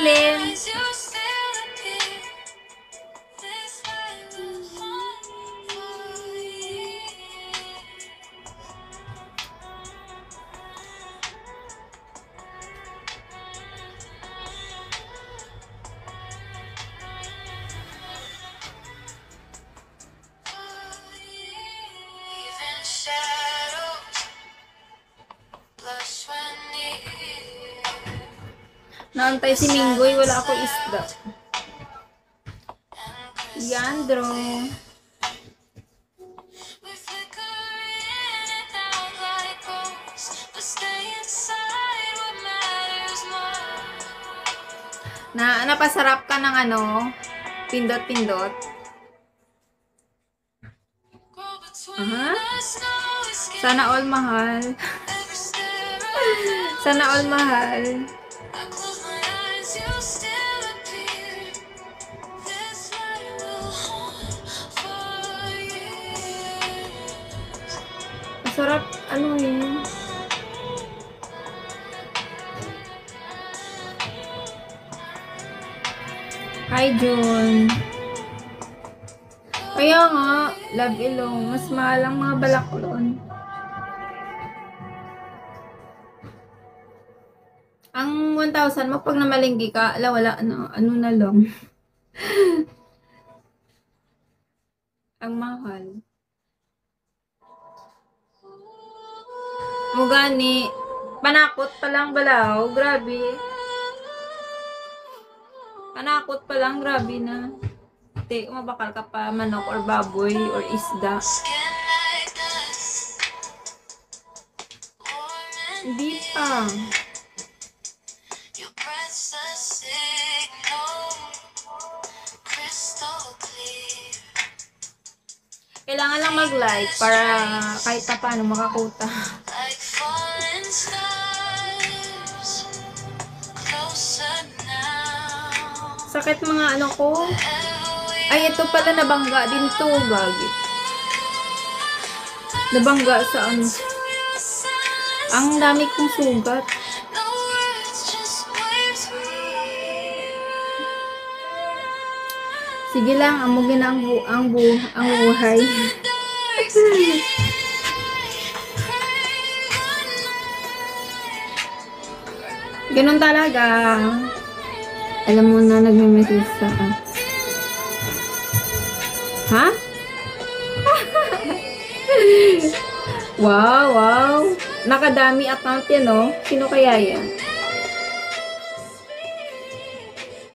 Maylin. Naantay si Minggoy, wala ako isda. Yandro. Napasarap ka ng ano, pindot-pindot. Sana all mahal. Sana all mahal. Masarap, ano yun? Hi, June. Kaya nga, love ilong. Mas mahal ang mga balaklon. Ang 1,000 mo, pag namalinggi ka, wala, ano na lang. Ang mahal. Mugani, panakot pa lang balaw, grabe. Panakot pa lang, grabe na. Ate, umabakal ka pa manok or baboy or isda. Hindi pa. Kailangan lang mag-like para kahit pa paano makakuta. Sakit mga ano ko. Ay, ito pala nabangga din to, gagi. Nabangga sa ano. Ang dami kong sugat. Sige lang, amugin ang buhay. Ganun talaga. Alam mo na, nagme-message sa ha? Wow, wow. Nakadami account yan, no? Sino kaya yan?